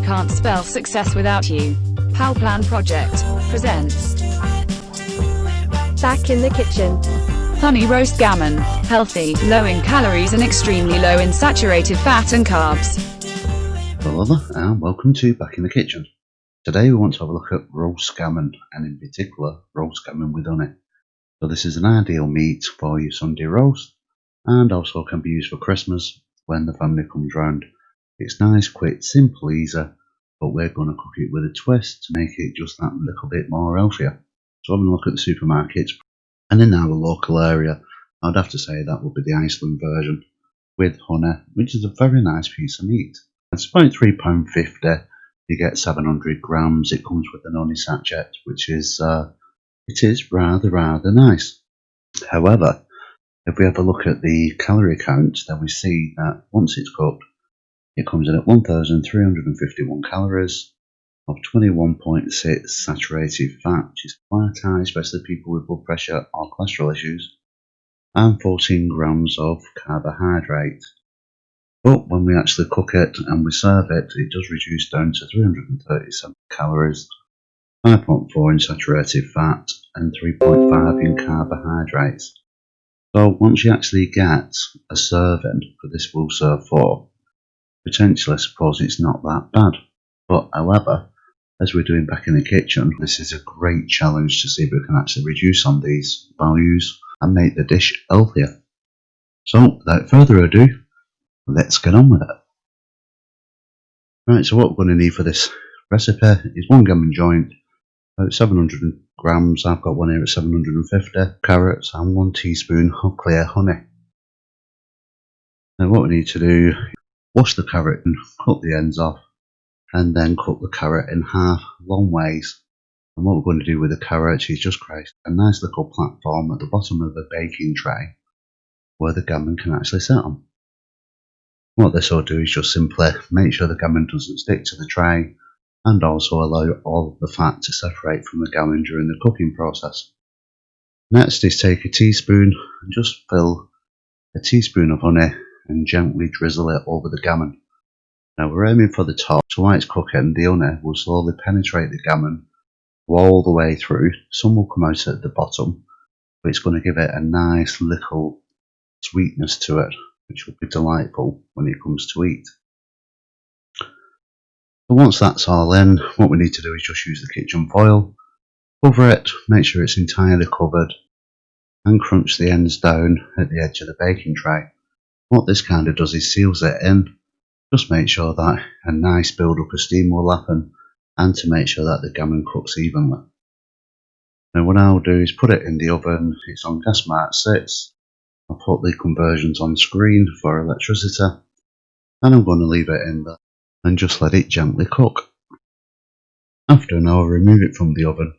can't spell success without you. PowerPlan Project presents Back in the Kitchen. Honey Roast Gammon. Healthy, low in calories and extremely low in saturated fat and carbs. Hello there, and welcome to Back in the Kitchen. Today we want to have a look at roast gammon, and in particular roast gammon with honey. So this is an ideal meat for your Sunday roast, and also can be used for Christmas when the family comes round. It's nice, quick, simple, easy, but we're going to cook it with a twist to make it just that little bit more healthier. So having a look at the supermarkets, and in our local area, I'd have to say that would be the Iceland version with honey, which is a very nice piece of meat. It's about £3.50. You get 700 grams. It comes with an honey sachet, which is it is rather nice. However, if we have a look at the calorie count, then we see that once it's cooked, it comes in at 1,351 calories of 21.6 saturated fat, which is quite high, especially people with blood pressure or cholesterol issues, and 14 grams of carbohydrates. But when we actually cook it and we serve it, it does reduce down to 337 calories, 5.4 in saturated fat, and 3.5 in carbohydrates. So once you actually get a serving for this will serve for, potentially I suppose it's not that bad. But however, as we're doing Back in the Kitchen, this is a great challenge to see if we can actually reduce on these values and make the dish healthier. So without further ado, let's get on with it. Right, so what we're going to need for this recipe is 1 gammon joint, about 700 grams, I've got one here at 750, carrots and 1 teaspoon of clear honey. Now what we need to do, wash the carrot and cut the ends off, and then cut the carrot in half long ways. And what we're going to do with the carrot is just create a nice little platform at the bottom of the baking tray where the gammon can actually sit on. What this will do is just simply make sure the gammon doesn't stick to the tray, and also allow all of the fat to separate from the gammon during the cooking process. Next is take a teaspoon and just fill a teaspoon of honey and gently drizzle it over the gammon. Now we're aiming for the top, so while it's cooking, the honey will slowly penetrate the gammon all the way through. Some will come out at the bottom, but it's going to give it a nice little sweetness to it, which will be delightful when it comes to eat. So once that's all in, what we need to do is just use the kitchen foil, cover it, make sure it's entirely covered, and crunch the ends down at the edge of the baking tray. What this kind of does is seals it in, just make sure that a nice build up of steam will happen, and to make sure that the gammon cooks evenly. Now what I'll do is put it in the oven. It's on gas mark 6. I'll put the conversions on screen for electricity, and I'm going to leave it in there and just let it gently cook. After an hour, remove it from the oven.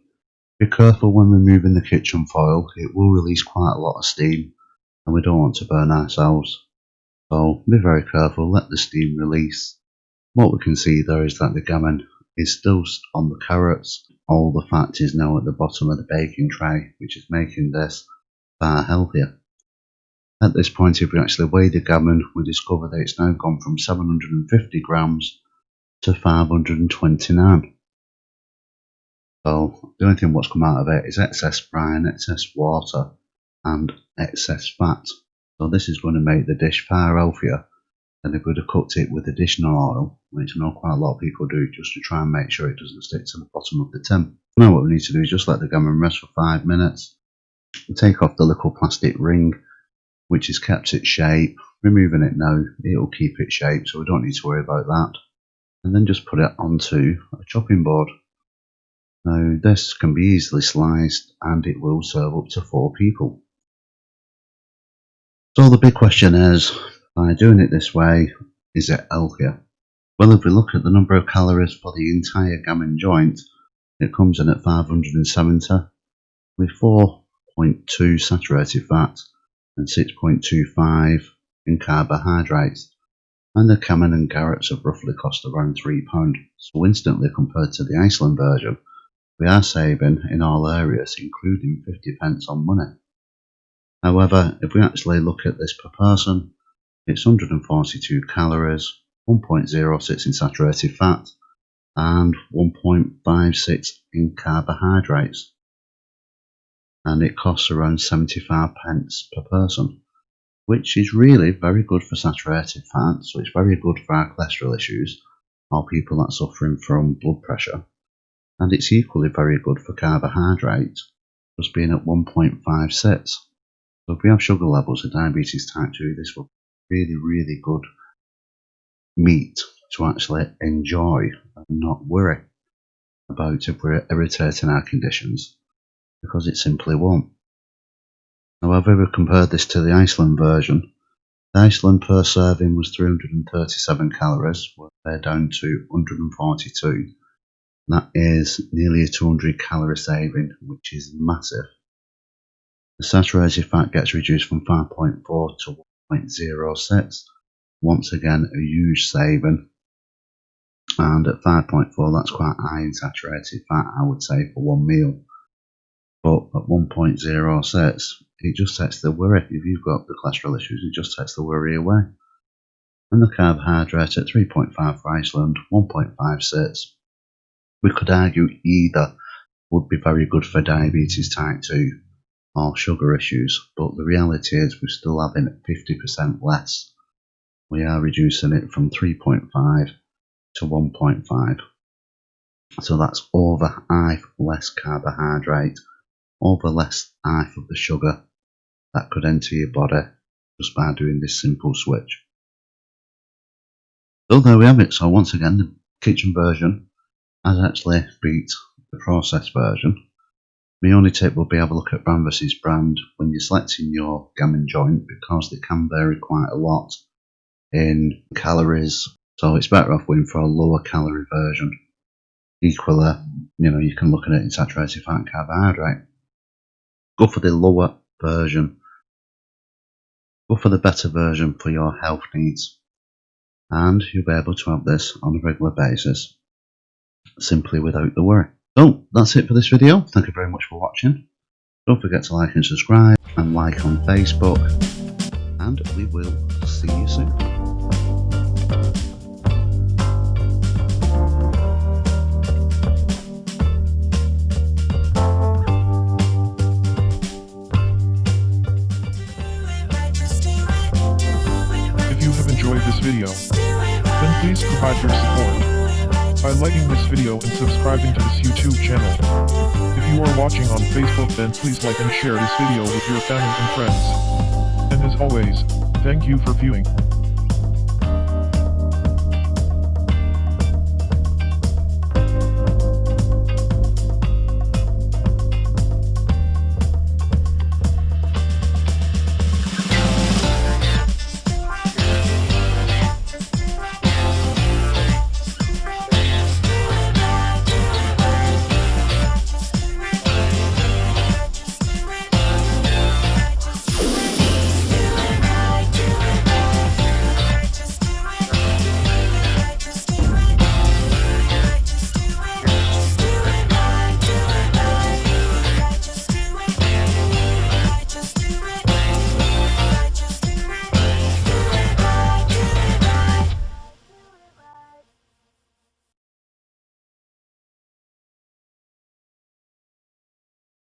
Be careful when removing the kitchen foil, it will release quite a lot of steam and we don't want to burn ourselves. So be very careful, let the steam release. What we can see there is that the gammon is still on the carrots. All the fat is now at the bottom of the baking tray, which is making this far healthier. At this point, if we actually weigh the gammon, we discover that it's now gone from 750 grams to 529. So the only thing what's come out of it is excess brine, excess water and excess fat. So this is going to make the dish far healthier than if we'd have cooked it with additional oil, which I know quite a lot of people do just to try and make sure it doesn't stick to the bottom of the tin. Now what we need to do is just let the gammon rest for 5 minutes. And take off the little plastic ring which has kept its shape. Removing it now, it'll keep its shape, so we don't need to worry about that. And then just put it onto a chopping board. Now this can be easily sliced and it will serve up to 4 people. So the big question is, by doing it this way, is it healthier? Well, if we look at the number of calories for the entire gammon joint, it comes in at 570 with 4.2 saturated fat and 6.25 in carbohydrates, and the gammon and carrots have roughly cost around £3. So instantly compared to the Iceland version, we are saving in all areas, including 50p on money. However, if we actually look at this per person, it's 142 calories, 1.06 in saturated fat, and 1.56 in carbohydrates, and it costs around 75 pence per person, which is really very good for saturated fat. So it's very good for our cholesterol issues or people that are suffering from blood pressure, and it's equally very good for carbohydrates, just being at 1.56. So if we have sugar levels of diabetes type 2, this will be really good meat to actually enjoy and not worry about if we're irritating our conditions, because it simply won't. Now, I've ever compared this to the Iceland version. The Iceland per serving was 337 calories, they're down to 142. That is nearly a 200 calorie saving, which is massive. The saturated fat gets reduced from 5.4 to 1.06. Once again, a huge saving. And at 5.4, that's quite high in saturated fat, I would say, for one meal. But at 1.06, it just takes the worry. If you've got the cholesterol issues, it just takes the worry away. And the carbohydrate at 3.5 for Iceland, 1.56. We could argue either would be very good for diabetes type 2 or sugar issues, but the reality is we're still having 50% less. We are reducing it from 3.5 to 1.5. So that's over half less carbohydrate, over less half of the sugar that could enter your body just by doing this simple switch. So there we have it. So once again, the kitchen version has actually beat the processed version. My only tip will be have a look at brand versus brand when you're selecting your gammon joint, because they can vary quite a lot in calories. So it's better off going for a lower calorie version. Equally, you can look at it in saturated fat and carbohydrate. Go for the lower version. Go for the better version for your health needs. And you'll be able to have this on a regular basis, simply without the worry. So that's it for this video. Thank you very much for watching. Don't forget to like and subscribe, and like on Facebook. And we will see you soon. If you have enjoyed this video, then please provide your support by liking this video and subscribing to this YouTube channel. If you are watching on Facebook, then please like and share this video with your family and friends. And as always, thank you for viewing.